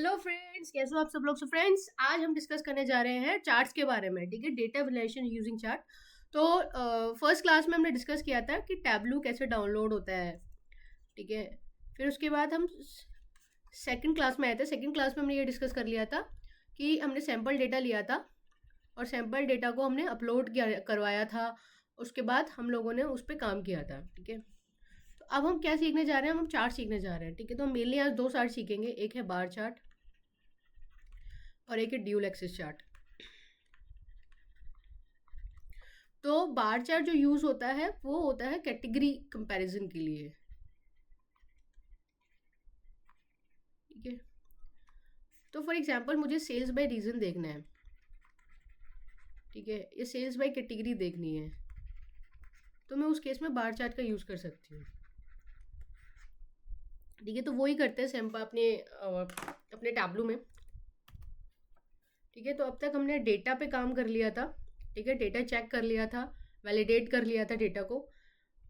Hello friends, कैसे हो आप सब लोग। सो फ्रेंड्स, आज हम डिस्कस करने जा रहे हैं चार्ट्स के बारे में। ठीक है, डेटा विजुअलाइजेशन यूजिंग चार्ट। तो फर्स्ट क्लास में हमने डिस्कस किया था कि टैबलू कैसे डाउनलोड होता है। ठीक है, फिर उसके बाद हम सेकंड क्लास में आए थे। सेकंड क्लास में हमने ये डिस्कस कर लिया था कि हमने सैम्पल डेटा लिया था और सैम्पल डेटा को हमने अपलोड किया करवाया था। उसके बाद हम लोगों ने उस पर काम किया था। ठीक है, तो अब हम क्या सीखने जा रहे हैं, हम चार्ट सीखने जा रहे हैं। ठीक है, तो हम मेनली आज दो चार्ट सीखेंगे, एक है बार चार्ट और एक है ड्यूल एक्सिस चार्ट। तो बार चार्ट जो यूज होता है वो होता है कैटेगरी कंपैरिजन के लिए। ठीक है, तो फॉर एग्जांपल मुझे सेल्स बाय रीजन देखना है। ठीक है, ये सेल्स बाय कैटेगरी देखनी है, तो मैं उस केस में बार चार्ट का यूज कर सकती हूँ। ठीक है, तो वही करते हैं सैम्पल अपने टैबलू में। ठीक है, तो अब तक हमने डेटा पे काम कर लिया था। ठीक है, डेटा चेक कर लिया था, वैलिडेट कर लिया था डेटा को।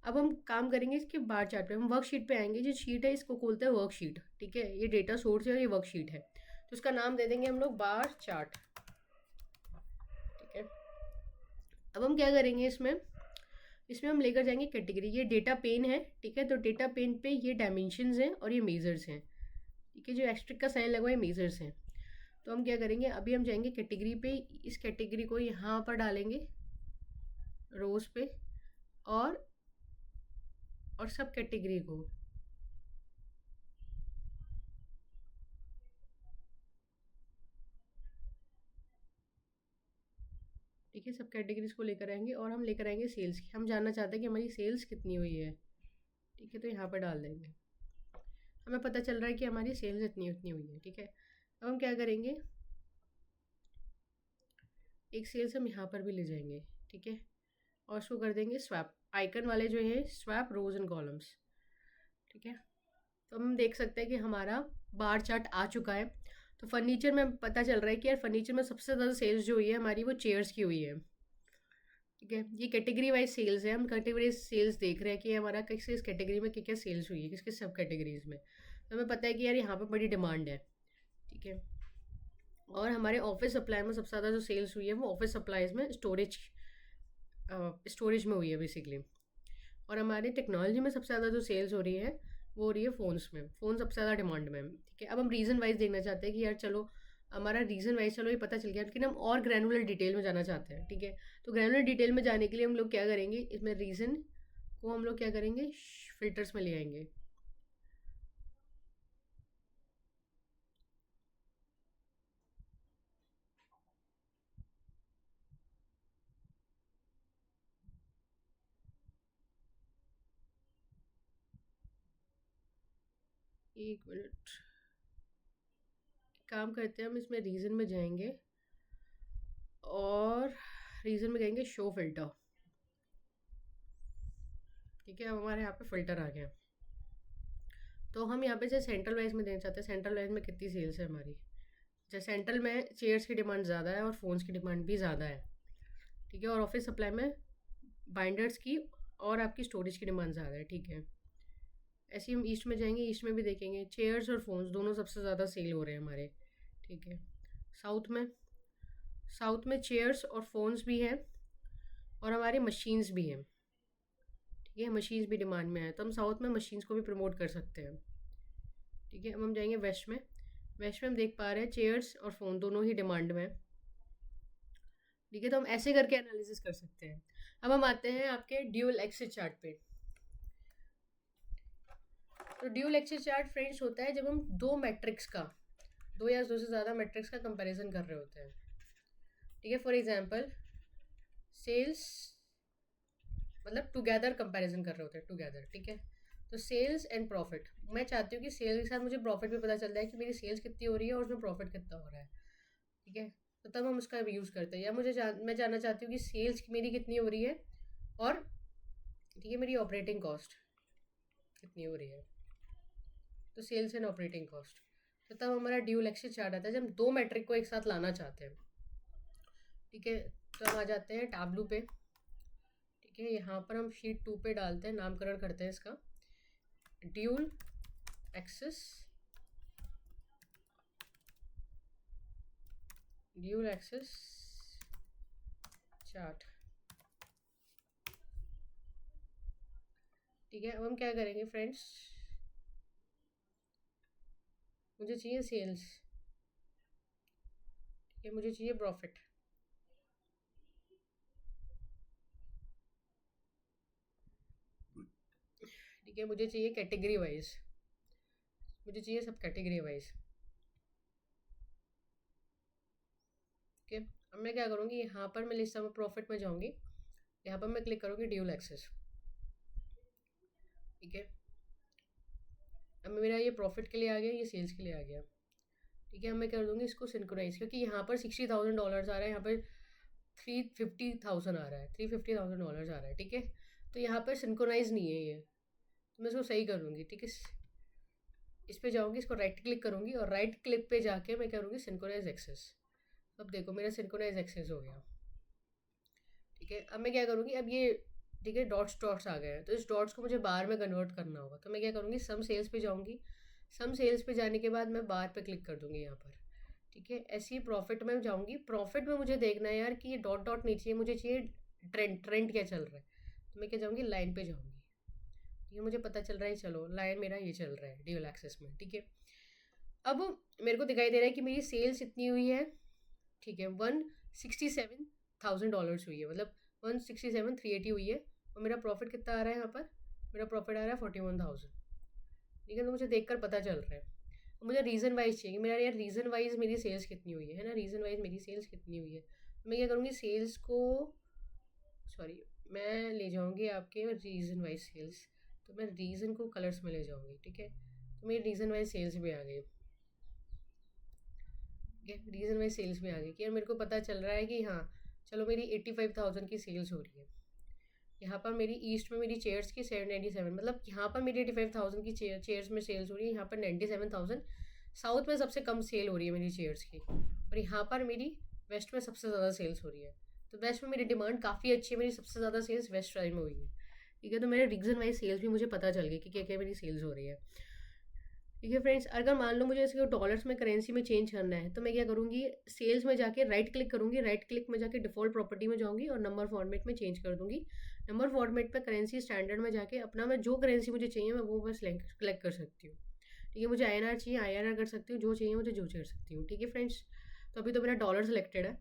अब हम काम करेंगे इसके बार चार्ट पे। हम वर्कशीट पे आएंगे, जो शीट है इसको खोलते हैं वर्कशीट। ठीक है, ये डेटा सोर्स है और ये वर्कशीट है, तो इसका नाम दे देंगे हम लोग बार चार्ट। ठीक है, अब हम क्या करेंगे इसमें इसमें हम लेकर जाएंगे कैटेगरी। ये डेटा पेन है। ठीक है, तो डेटा पेन पे ये डायमेंशंस हैं और ये मेजर्स हैं। ठीक है, जो एक्स्ट्रिक का साइन लगा हुआ है मेजर्स हैं। तो हम क्या करेंगे, अभी हम जाएंगे कैटेगरी पे, इस कैटेगरी को यहाँ पर डालेंगे रोज पे, और सब कैटेगरी को। ठीक है, सब कैटेगरीज को लेकर आएंगे और हम लेकर आएंगे सेल्स की। हम जानना चाहते हैं कि हमारी सेल्स कितनी हुई है। ठीक है, तो यहाँ पर डाल देंगे, हमें पता चल रहा है कि हमारी सेल्स इतनी उतनी हुई है। ठीक है, अब हम क्या करेंगे, एक सेल्स हम यहाँ पर भी ले जाएंगे। ठीक है, और उसको कर देंगे स्वैप, आइकन वाले जो है स्वैप रोज एंड कॉलम्स। ठीक है, तो हम देख सकते हैं कि हमारा बार चार्ट आ चुका है। तो फर्नीचर में पता चल रहा है कि यार फर्नीचर में सबसे ज़्यादा सेल्स जो हुई है हमारी वो चेयर्स की हुई है। ठीक है, ये कैटेगरी वाइज सेल्स है। हम कैटेगरी सेल्स देख रहे हैं कि हमारा किस किस कैटेगरी में क्या क्या सेल्स हुई है, किस किस सब कैटेगरीज में। तो हमें पता है कि यार यहाँ पे बड़ी डिमांड है। ठीक है, और हमारे ऑफिस सप्लाई में सबसे ज़्यादा जो सेल्स हुई है वो ऑफिस सप्लाईज में स्टोरेज में हुई है बेसिकली। और हमारे टेक्नोलॉजी में सबसे ज़्यादा जो सेल्स हो रही है वो हो रही है फ़ोन्स में। फ़ोन सबसे ज़्यादा डिमांड में है। ठीक है, अब हम रीज़न वाइज देखना चाहते हैं कि यार चलो हमारा रीज़न वाइज चलो ये पता चल गया, लेकिन हम और ग्रैनुलर डिटेल में जाना चाहते हैं। ठीक है, तो ग्रैनुलर डिटेल में जाने के लिए हम लोग क्या करेंगे, इसमें रीज़न को हम लोग क्या करेंगे, फिल्टर्स में ले आएंगे। एक मिनट, काम करते हैं, हम इसमें रीज़न में जाएंगे और रीज़न में जाएंगे शो फिल्टर। ठीक है, अब हमारे यहाँ पे फ़िल्टर आ गया। तो हम यहाँ पे जैसे सेंट्रल वाइज में देना चाहते हैं, सेंट्रल वाइज में कितनी सेल्स है हमारी। जैसे सेंट्रल में चेयर्स की डिमांड ज़्यादा है और फ़ोन्स की डिमांड भी ज़्यादा है। ठीक है, और ऑफिस सप्लाई में बाइंडर्स की और आपकी स्टोरेज की डिमांड ज़्यादा है। ठीक है, ऐसे ही हम ईस्ट में जाएंगे, ईस्ट में भी देखेंगे चेयर्स और फ़ोन्स दोनों सबसे ज़्यादा सेल हो रहे हैं हमारे। ठीक है, साउथ में चेयर्स और फ़ोन्स भी हैं और हमारे मशीन्स भी हैं। ठीक है, मशीन्स भी डिमांड में है, तो हम साउथ में मशीन्स को भी प्रमोट कर सकते हैं। ठीक है, अब हम जाएंगे वेस्ट में। वेस्ट में हम देख पा रहे हैं चेयर्स और फ़ोन दोनों ही डिमांड में है। ठीक है, तो हम ऐसे करके एनालिसिस कर सकते हैं। अब हम आते हैं आपके ड्यूल एक्सिस चार्ट पे। तो ड्यूल एक्सिस चार्ट फ्रेंड्स होता है जब हम दो मैट्रिक्स का, दो या दो से ज़्यादा मैट्रिक्स का कंपैरिजन कर रहे होते हैं। ठीक है, फॉर एग्जांपल सेल्स, मतलब टुगेदर कंपैरिजन कर रहे होते हैं, टुगेदर। ठीक है, तो सेल्स एंड प्रॉफिट, मैं चाहती हूँ कि सेल के साथ मुझे प्रॉफिट भी पता चल जाए कि मेरी सेल्स कितनी हो रही है और उसमें प्रॉफिट कितना हो रहा है। ठीक है, तो तब हम उसका यूज़ करते हैं। या मैं जानना चाहती हूँ कि सेल्स मेरी कितनी हो रही है और ठीक है मेरी ऑपरेटिंग कॉस्ट कितनी हो रही है, तो सेल्स एंड ऑपरेटिंग कॉस्ट। तो तब हमारा ड्यूल एक्सिस चार्ट आता है जब हम दो मैट्रिक को एक साथ लाना चाहते हैं। ठीक है, तो हम आ जाते हैं टैबलू पे। ठीक है, यहाँ पर हम शीट 2 पे डालते हैं, नामकरण करते हैं इसका dual axis dual axes chart. ठीक है, अब हम क्या करेंगे फ्रेंड्स, मुझे चाहिए सेल्स, ठीक है, मुझे चाहिए प्रॉफिट, ठीक है, मुझे चाहिए कैटेगरी वाइज, मुझे चाहिए सब कैटेगरी वाइज। ठीक है, अब मैं क्या करूँगी, यहाँ पर मैं लिस्ट ऑफ प्रॉफिट में जाऊँगी, यहाँ पर मैं क्लिक करूँगी ड्यूल एक्सेस। ठीक है, अब मेरा ये प्रॉफिट के लिए आ गया, ये सेल्स के लिए आ गया। ठीक है, अब मैं कर दूँगी इसको सिंक्रोनाइज, क्योंकि यहाँ पर $60,000 आ रहा है, यहाँ पर 350,000 आ रहा है, $350,000 आ रहा है। ठीक है, तो यहाँ पर सिंक्रोनाइज नहीं है ये, तो मैं इसको सही कर दूँगी। ठीक है, इस पे जाऊँगी, इसको राइट क्लिक करूँगी और राइट क्लिक पे जाके मैं करूँगी सिंक्रोनाइज एक्सेस। अब देखो मेरा सिंक्रोनाइज एक्सेस हो गया। ठीक है, अब मैं क्या करूँगी, अब ये ठीक है डॉट्स डॉट्स आ गए हैं, तो इस डॉट्स को मुझे बार में कन्वर्ट करना होगा, तो मैं क्या करूँगी, सम सेल्स पे जाऊँगी, सम सेल्स पे जाने के बाद मैं बार पे क्लिक कर दूँगी यहाँ पर। ठीक है, ऐसे ही प्रॉफिट में जाऊँगी, प्रॉफिट में मुझे देखना है यार कि ये डॉट डॉट नहीं चाहिए, मुझे चाहिए ट्रेंड, ट्रेंड क्या चल रहा है, तो मैं क्या जाऊँगी, लाइन पे जाऊँगी। ठीक है, मुझे पता चल रहा है, चलो लाइन मेरा ये चल रहा है ड्यूल एक्सेस में। ठीक है, अब मेरे को दिखाई दे रहा है कि मेरी सेल्स इतनी हुई है, ठीक है, $167,000 हुई है, मतलब 167,380 हुई है, और मेरा प्रॉफिट कितना आ रहा है यहाँ पर, मेरा प्रॉफिट आ रहा है 41,000। ठीक है, तो मुझे देखकर पता चल रहा है, तो मुझे रीज़न वाइज चाहिए, मेरा यार रीज़न वाइज मेरी सेल्स कितनी हुई है ना, रीज़न वाइज मेरी सेल्स कितनी हुई है, तो मैं क्या करूँगी, सेल्स को सॉरी मैं ले जाऊँगी आपके रीज़न वाइज सेल्स, तो मैं रीज़न को कलर्स में ले जाऊँगी। ठीक है, तो मेरी रीज़न वाइज सेल्स भी आ गई। ठीक है, रीज़न वाइज सेल्स भी आ गई कि यार मेरे को पता चल रहा है कि हाँ चलो मेरी 85,000 की सेल्स हो रही है। यहाँ पर मेरी ईस्ट में मेरी चेयर्स की 797, मतलब यहाँ पर मेरी 85,000 की चेयर्स में सेल्स हो रही है, यहाँ पर 97,000। साउथ में सबसे कम सेल हो रही है मेरी चेयर्स की, और यहाँ पर मेरी वेस्ट में सबसे ज़्यादा सेल्स हो रही है, तो वेस्ट में मेरी डिमांड काफ़ी अच्छी है, मेरी सबसे ज़्यादा सेल्स वेस्ट साइड में हुई है। ठीक है, तो मेरे रीजन वाइज सेल्स भी मुझे पता चल गई कि क्या क्या मेरी सेल्स हो रही है। ठीक है फ्रेंड्स, अगर मान लो मुझे इसको डॉलर्स में करेंसी में चेंज करना है, तो मैं क्या करूँगी, सेल्स में जाके राइट क्लिक करूँगी, राइट क्लिक में जाके डिफ़ॉल्ट प्रॉपर्टी में जाऊँगी और नंबर फॉर्मेट में चेंज कर दूँगी। नंबर फॉर्मेट पे करेंसी स्टैंडर्ड में जाके अपना मैं जो करेंसी मुझे चाहिए मैं वो बस सेलेक्ट कर सकती हूँ। ठीक है, मुझे INR चाहिए INR कर सकती हूँ, जो चाहिए मुझे जो कर सकती हूँ। ठीक है फ्रेंड्स, तो अभी तो मेरा डॉलर सेलेक्टेड है,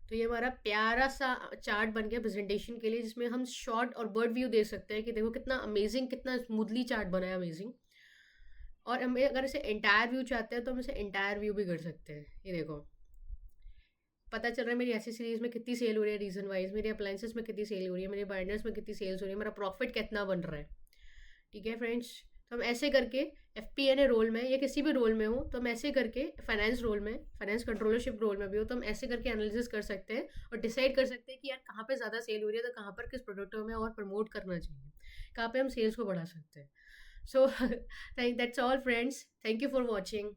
तो ये हमारा प्यारा सा चार्ट बन गया प्रेजेंटेशन के लिए, जिसमें हम शॉर्ट और बर्ड व्यू दे सकते हैं कि देखो कितना अमेजिंग, कितना स्मूथली चार्ट बना है, अमेजिंग। और हम अगर इसे एंटायर व्यू चाहते हैं तो हम इसे एंटायर व्यू भी कर सकते हैं। ये देखो पता चल रहा है मेरी एसेसरीज में कितनी सेल हो रही है, रीजन वाइज मेरे अप्लाइंसेस में कितनी सेल हो रही है, मेरे बाइंडर्स में कितनी सेल्स हो रही है, मेरा प्रॉफिट कितना बन रहा है। ठीक है फ्रेंड्स, तो हम ऐसे करके FP&A रोल में या किसी भी रोल में हो, तो हम ऐसे करके फाइनेंस रोल में, फाइनेंस कंट्रोलरशिप रोल में भी हो, तो हम ऐसे करके एनालिसिस कर सकते हैं और डिसाइड कर सकते हैं कि यार कहाँ पे ज़्यादा सेल हो रही है, तो कहाँ पर किस प्रोडक्ट को हमें और प्रमोट करना चाहिए, कहाँ पे हम सेल्स को बढ़ा सकते हैं। So that's all friends, thank you for watching.